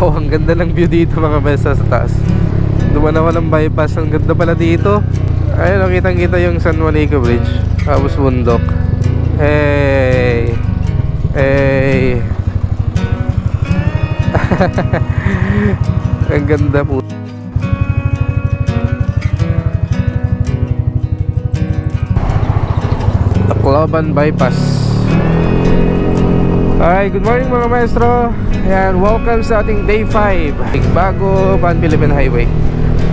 Wow, ang ganda ng view dito mga maestro sa taas. Duman ako ng bypass. Ang ganda pala dito. Ayun, kitang-kita yung San Juanico Bridge. Tapos bundok. Hey! Hey! Ang ganda po. Tacloban Bypass. Hi, good morning mga maestro. Ayan, welcome sa ating day 5 bago Pan-Philippine Highway.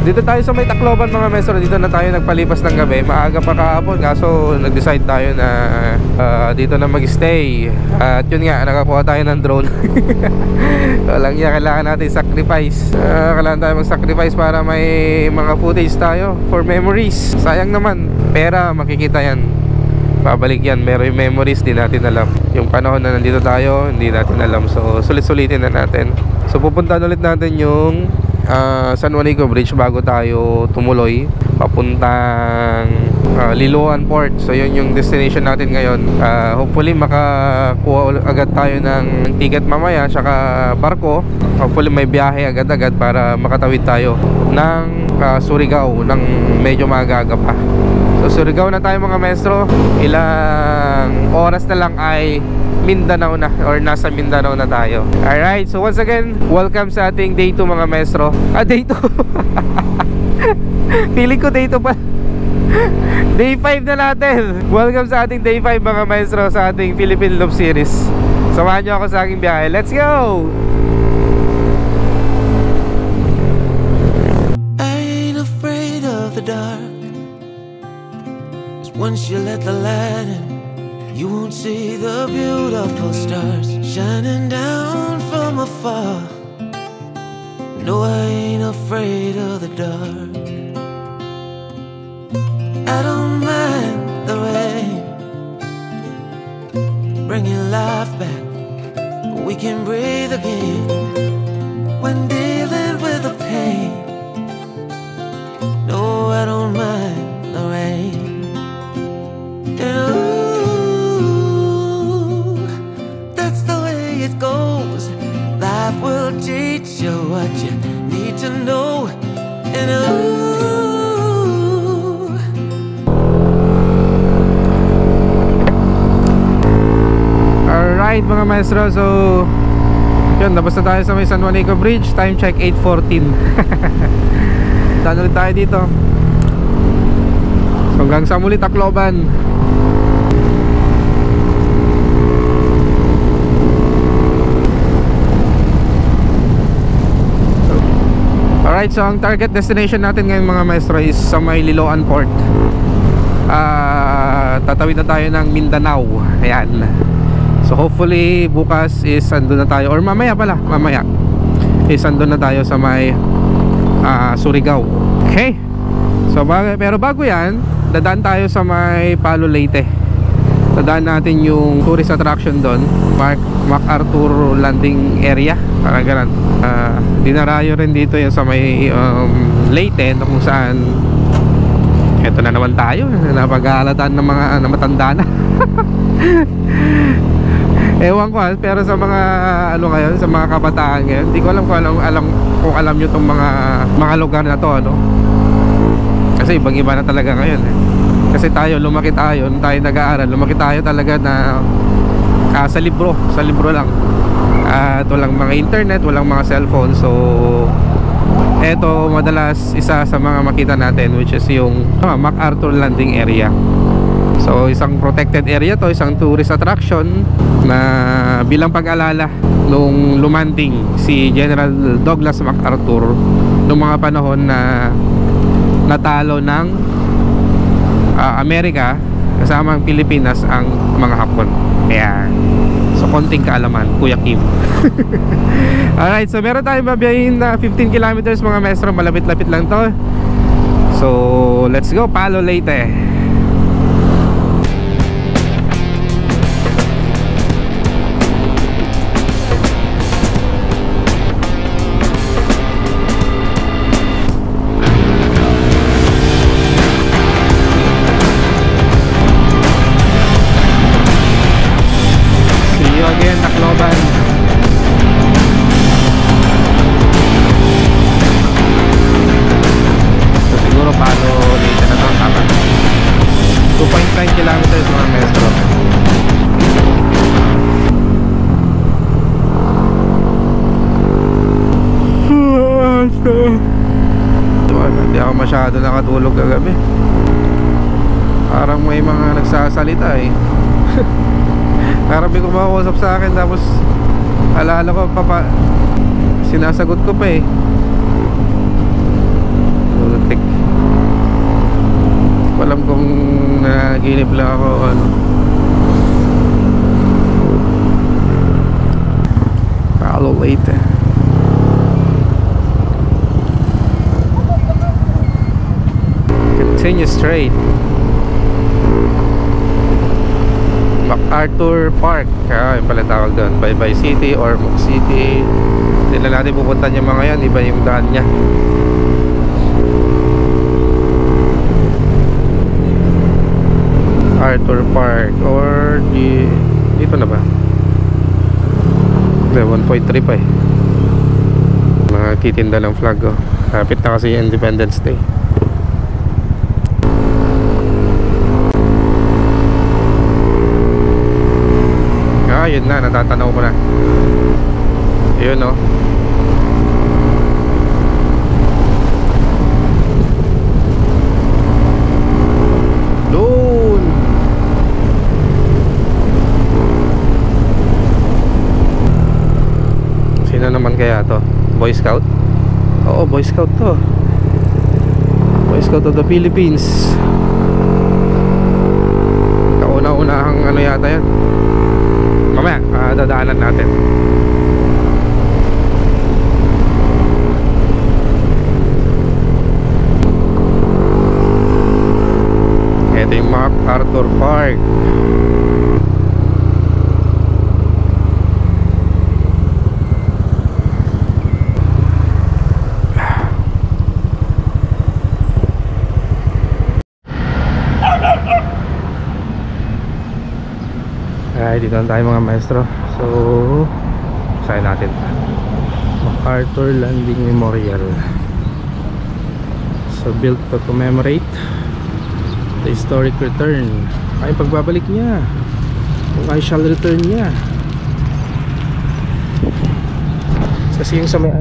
Dito tayo sa may Tacloban mga maestro. Dito na tayo nagpalipas ng gabi. Maaga pa kahapon, kaso nag-decide tayo na dito na mag-stay. At yun nga, nakakuha tayo ng drone. Walang niya, kailangan natin sacrifice. Kailangan tayo mag-sacrifice para may mga footage tayo for memories. Sayang naman, pera makikita yan, babalik yan. Meron yung memories, di natin alam. Yung panahon na nandito tayo, hindi natin alam. So sulit-sulitin na natin. So pupuntahan ulit natin yung San Juanico Bridge bago tayo tumuloy papuntang Liloan Port. So yun yung destination natin ngayon. Hopefully makakuha agad tayo ng ticket mamaya, tsaka barko. Hopefully may biyahe agad-agad para makatawid tayo ng Surigao ng medyo maaga pa. So Surigao na tayo mga maestro. Ilang oras na lang ay Mindanao na, or nasa Mindanao na tayo. Alright, so once again, welcome sa ating day 2 mga maestro. Day 2. Feeling ko day 2 pa. Day 5 na natin. Welcome sa ating day 5 mga maestro, sa ating Philippine Love Series. Samahan nyo ako sa aking biyahe. Let's go! I ain't afraid of the dark. Once you let the light in, you won't see the beautiful stars shining down from afar. No, I ain't afraid of the dark. I don't mind the rain, bringing life back. We can breathe again when dealing with the pain. No, I don't mind the rain. And ooh, that's the way it goes. Life will teach you what you need to know. And ooh. Alright mga maestro, so yun, tapos na tayo sa may San Juanico Bridge. Time check 8:14. Daan ulit tayo dito. So hanggang sa muli Tacloban. Alright, so ang target destination natin ngayon mga maestro is sa may Liloan Port. Tatawid na tayo ng Mindanao. Ayan. So hopefully bukas is andun na tayo, or mamaya pala, mamaya is andun na tayo sa may Surigao. Okay. So pero bago yan, dadaan tayo sa may Palo Leyte. Dadaan natin yung tourist attraction doon, MacArthur Landing Area, parang ganun. Dinarayo rin dito yung sa may Leyte, kung saan eto na naman tayo, napag-aalataan ng mga matanda na. Ewan ko, pero sa mga ano ngayon, sa mga kabataan ngayon, hindi ko alam kung alam nyo itong mga lugar na to, ano. Kasi ibang iba na talaga ngayon eh. Kasi tayo, lumaki tayo, nung tayo nag-aaral, lumaki tayo talaga na sa libro lang. At walang mga internet, walang mga cellphone. So eto madalas isa sa mga makita natin, which is yung MacArthur Landing Area. So isang protected area to, isang tourist attraction na bilang pag-alala nung lumanding si General Douglas MacArthur noong mga panahon na natalo ng Amerika kasama ang Pilipinas ang mga Hapon. Ayan. So konting kaalaman, Kuya Kim. Alright, so meron tayong babiyahin na 15 kilometers mga maestro. Malapit-lapit lang to. So let's go, Palo Leyte. See you again, Tacloban. Hindi ako masyado nakatulog kagabi. Parang may mga nagsasalita eh. Parang may kumakausap sa akin, tapos alala ko sinasagot ko pa eh. Lutik. Alam kong nanaginip lang ako ano. Follow later. Continue straight. MacArthur Park, yung pala tawag doon. Baybay City or Moc City. Hindi na natin pupuntan yung mga yan, iba yung daan nya. Arthur Park or dito na ba? 1.3 pa eh. Mga titinda ng flag oh. Kapit na kasi yung Independence Day. Yun na, natatanaw ko na. Yun oh. Doon. Sino naman kaya to? Boy Scout? Oo, Boy Scout to. Boy Scout of the Philippines. Kauna-unahang ano yata yan. Mamaya, dadaanan natin. Ito yung MacArthur Park. Ay, dito na tayo mga maestro. So, sayin natin MacArthur Landing Memorial. So, built to commemorate the historic return. Ay, pagbabalik niya. Kung I shall return niya. Kasi yung sa may,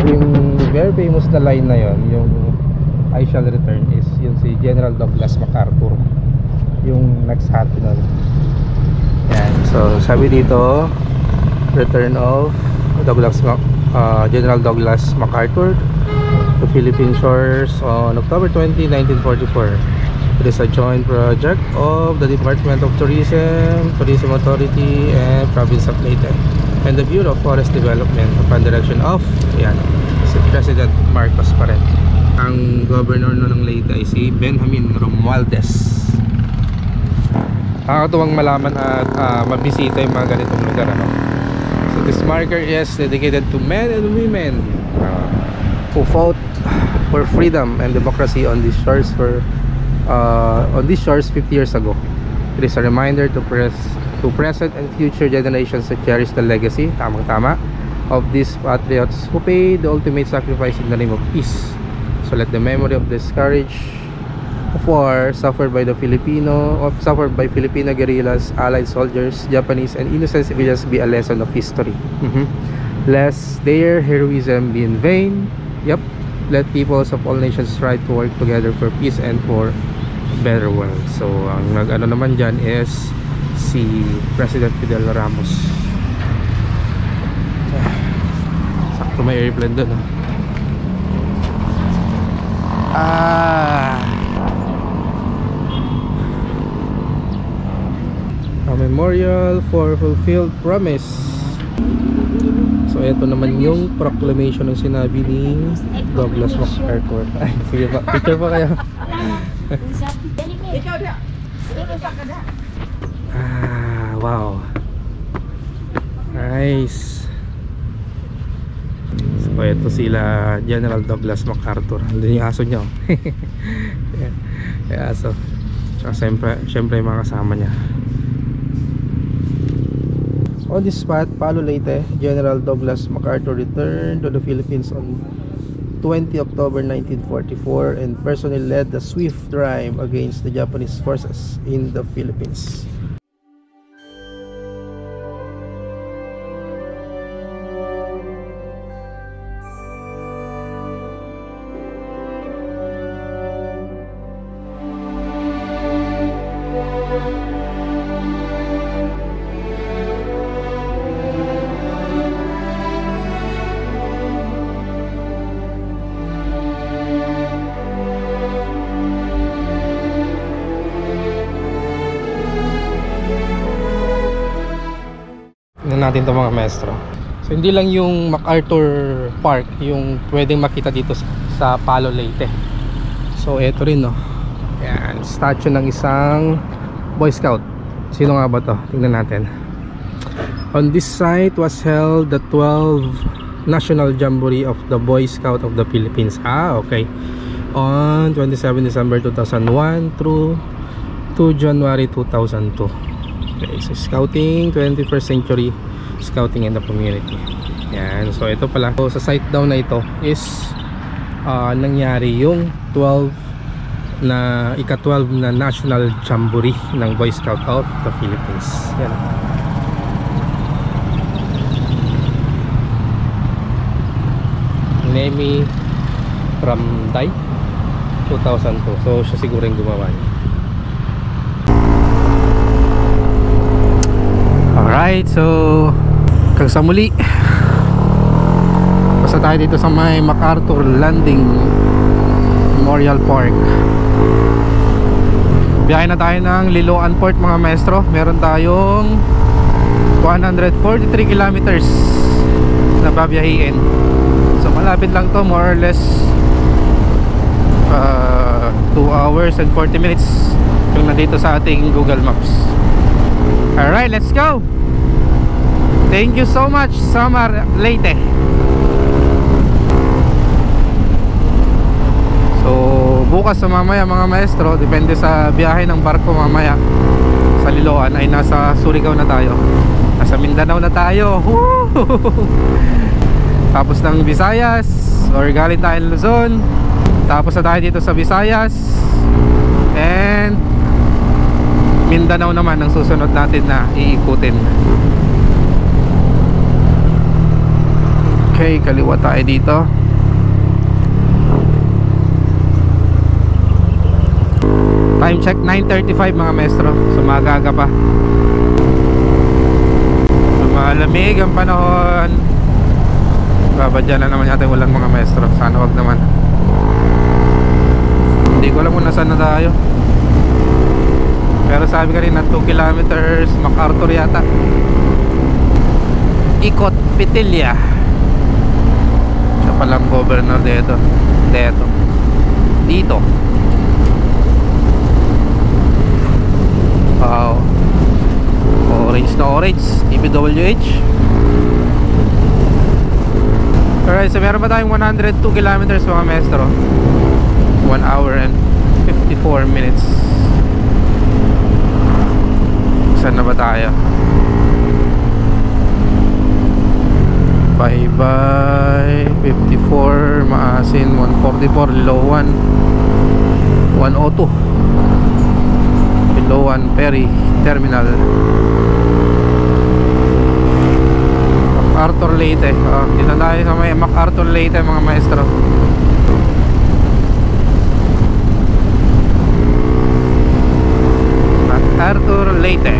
yung very famous na line na yon, yung I shall return, is yung si General Douglas MacArthur, yung nagsabi nun. Yan. So sabi dito, return of General Douglas MacArthur to Philippine shores on October 20, 1944. It is a joint project of the Department of Tourism, Tourism Authority, and Province of Leyte, and the Bureau of Forest Development upon direction of si President Marcos pa rin. Ang governor ng Leyte ay si Benjamin Romualdez. Nakakatuwang malaman at mabisita yung mga ganitong lugar ano? So this marker is dedicated to men and women who fought for freedom and democracy on these shores 50 years ago. It is a reminder to present and future generations to cherish the legacy, tamang-tama, of these patriots who paid the ultimate sacrifice in the name of peace. So let the memory of this courage of war suffered by Filipino guerrillas, allied soldiers, Japanese, and innocent civilians be a lesson of history. Lest their heroism be in vain. Yep. Let peoples of all nations try to work together for peace and for a better world. So ang nag-ano naman dyan is si President Fidel Ramos. Sakto may airplane doon a memorial for fulfilled promise. So ito naman yung proclamation ng sinabi ni Douglas MacArthur. Ay, sige pa, picture pa kayo. Wow, nice. So ito sila General Douglas MacArthur. Andun yung aso niya. Yung aso. Tsaka syempre yung mga kasama niya. On this spot, Palo Leyte, General Douglas MacArthur returned to the Philippines on 20 October 1944 and personally led the swift drive against the Japanese forces in the Philippines. natin to mga maestro. So hindi lang yung MacArthur Park yung pwedeng makita dito sa Palo Leyte. So eto rin, no. Yan, statue ng isang Boy Scout. Sino nga ba to? Tingnan natin. On this site was held the 12th National Jamboree of the Boy Scout of the Philippines. Okay. On 27 December 2001 through 2 January 2002. Okay, so scouting, 21st century scouting in the community. Yan, so ito pala. So sa site daw na ito is nangyari yung ika-12 na National Jamboree ng Boy Scout of the Philippines. Yan. Nemi Ramday 2002. So siya siguro yung gumawa niya. Alright, so hanggang sa muli. Basta tayo dito sa may MacArthur Landing Memorial Park. Biyahe na tayo ng Liloan Port mga maestro. Meron tayong 143 kilometers na babiyahiin. So malapit lang to, more or less 2 hours and 40 minutes yung nandito sa ating Google Maps. Alright, let's go. Thank you so much, Samar Leyte. So bukas sa mamaya mga maestro, depende sa biyahe ng barko mamaya sa Liloan, ay nasa Surigao na tayo, nasa Mindanao na tayo. Tapos ng Visayas, or galing tayo ng Luzon, tapos na tayo dito sa Visayas, and Mindanao naman ang susunod natin na iikutin. Okay, kaliwa tayo dito. Time check 9:35 mga maestro. So magaga pa. So, malamig ang panahon. Babadyan na naman yata walang mga maestro. Sana wag naman. Hindi ko alam kung nasaan na tayo. Pero sabi kanina 2 kilometers MacArthur yata. Ikot Pitilla. Siya palang governor dito. Dito. Wow. Orange na orange. DPWH. Alright, so meron pa tayong 102 kilometers mga maestro. 1 hour and 54 minutes. Saan na ba tayo? Bye bye 54 Maasin 144 Liloan 102 Liloan Ferry Terminal. MacArthur Leyte. Dito tayo sa may MacArthur Leyte mga maestro. MacArthur Leyte.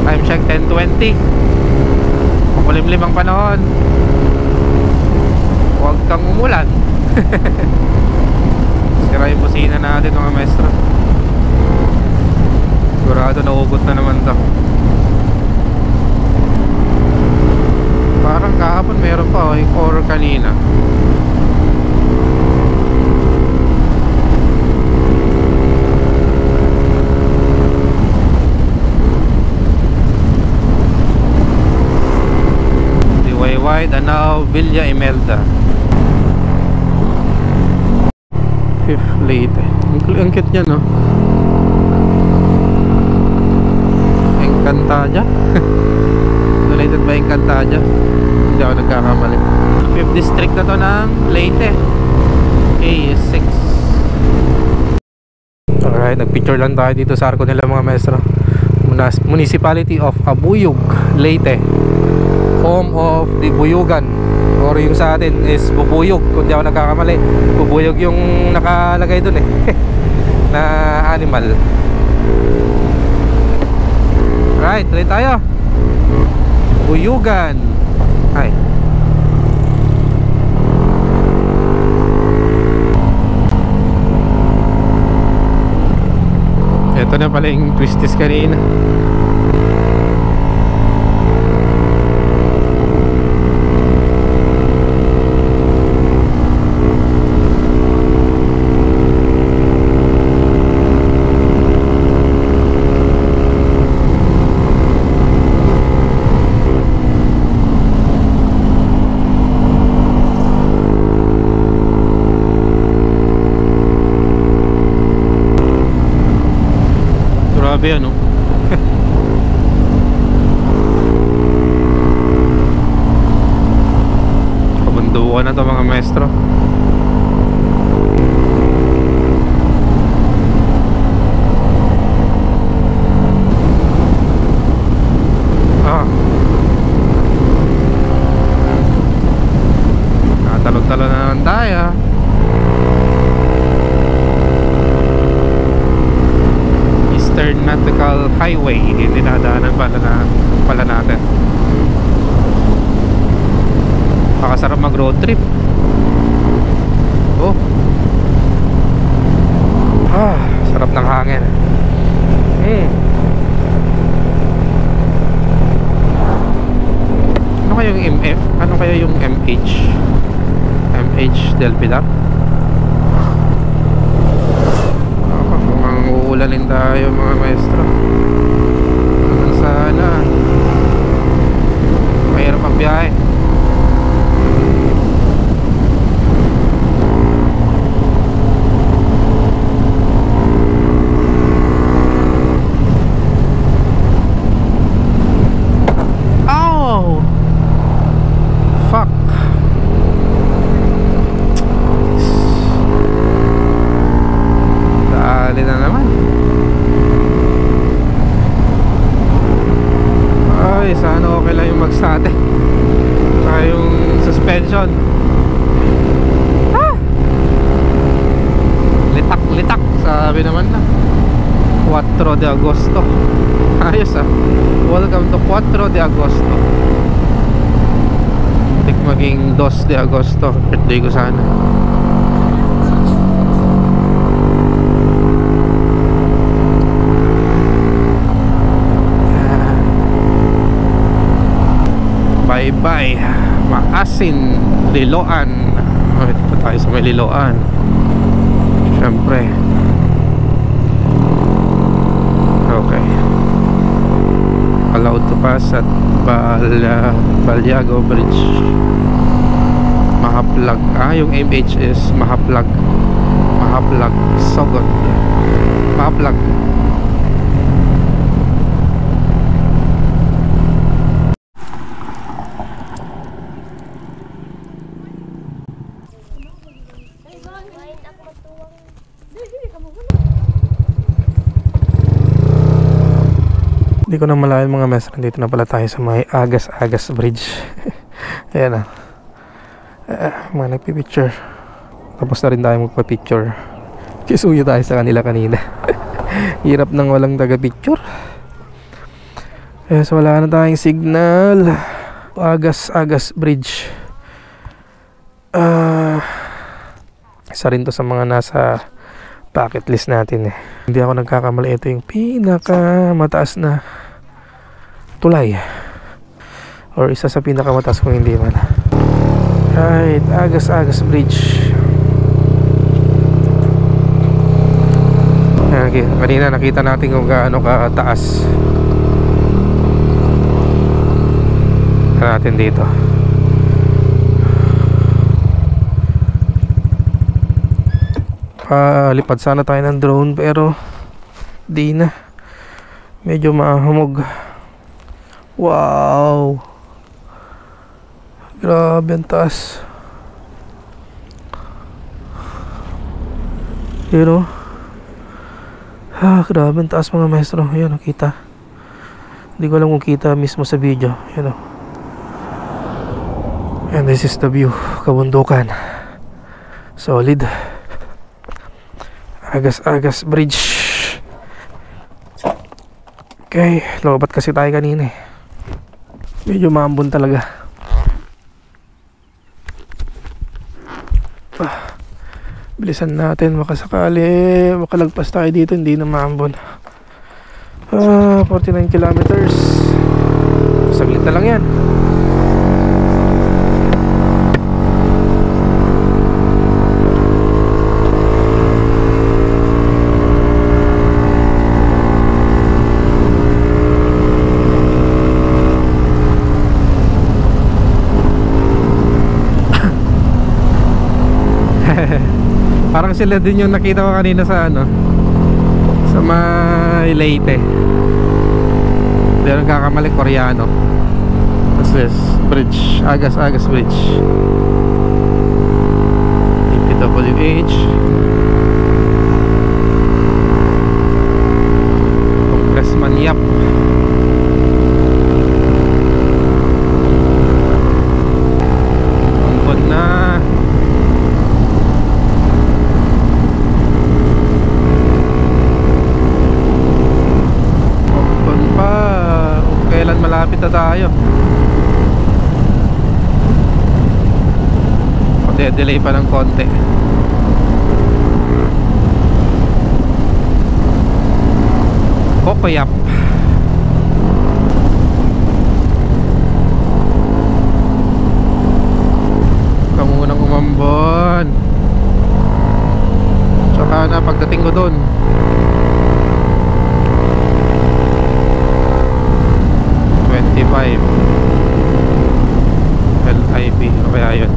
Time check 10:20. Makulimlim ang panahon. Huwag kang umulan. Sira yung busina natin mga maestro. Sigurado naugot na naman to. Parang kahapon meron pa or kanina. Diway Danao Villa Imelda. Fifth Leyte. Ang cute niya, no? Encantadia. Donated by Encantadia. Hindi ako nagkakamali. 5th district na to ng Leyte. A6. Alright, nagpicture lang tayo dito sa arko nila mga maestro. Municipality of Abuyog, Leyte. Home of the Buyugan. Or yung sa atin is Bubuyog, kung di ako nagkakamali. Bubuyog yung nakalagay dun na animal. Right, tuloy tayo. Buyugan. Ay. Ito na pala yung twisties kanina. Grabe yan, no? Kabundukan na to mga maestro. Talo-talo na naman tayo. Eastern Nautical Highway. Hindi nadaanan pala natin. Pakasarap mag road trip. Oh, sarap ng hangin. Ano kaya yung MH Del Pilar? Mukhang uulanin tayo mga maestro. Sana mahirap ang biyahe. Sana okay lang yung magsate yung suspension. Litak sabi naman na 4 de Agosto. Ayos welcome to 4 de Agosto. Tik maging 2 de Agosto, birthday ko sana. Bye-bye Maasin, Liloan. Dito tayo sa may Liloan. Siyempre. Okay. Allowed to pass at Balyago Bridge. Mahaplag. Yung MH is Mahaplag. Mahaplag Sogod. Mahaplag. Hindi ko na malayan mga maestro. Dito na pala tayo sa may Agas Bridge. Ayan mga nagpipicture. Tapos na rin tayo magpa-picture. Kisuyo tayo sa kanila kanina. Hirap nang walang taga-picture. So wala na tayong signal. Agas Bridge. Isa rin to sa mga nasa bucket list natin Hindi ako nagkakamali. Ito yung pinakamataas na tulay, or isa sa pinakamataas kung hindi man. Right, Agas Bridge. Okay, kanina nakita natin kung gaano kataas. Natin dito. Lipad sana tayo ng drone pero di na. Medyo mahamog. Wow, grabe ang taas. Grabe ang taas mga maestro. Ayan, nakita. Hindi ko alam kung kita mismo sa video. Ayan, and this is the view. Kabundukan. Solid. Agas Bridge. Okay, lobat kasi tayo kanina medyo maambon talaga. Bilisan natin, makasakali makalagpas tayo dito, hindi na maambon. 49 kilometers. Saglit na lang yan. Parang sila din yung nakita ko kanina sa Sa may Leyte. Pero nagkakamali, Koreano. What's this? Bridge, Agas Bridge. DPWH. Congressman Yap. Angkon na. Angkon pa. Kailan malapit na tayo? Delay pa ng konti. Cocoyap. Kamunang umambon. Tsaka na pagdating ko dun, LIB o kaya yun.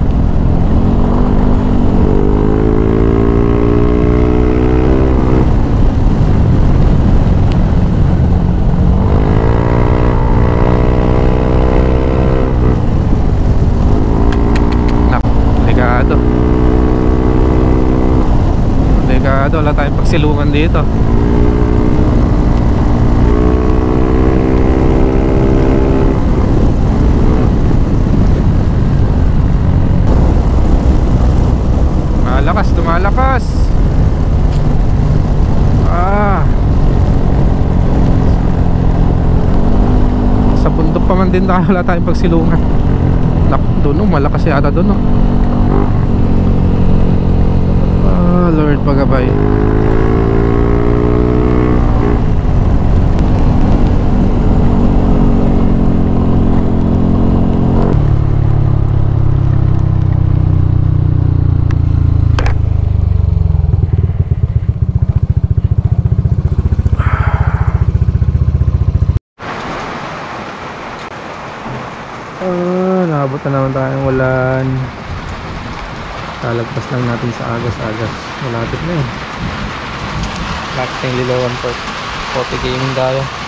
Delikado, wala tayong pagsilungan dito. Lumalakas. Sa bundok pa man din tayo, wala tayong pagsilungan. Doon, malakas yata doon, no? Lord, pagabay. Nakabot na naman tayong Walan. Kalagpas lang natin sa Agas. Malapit na eh. Lapit ng Liloan Park. Kote gaming tayo.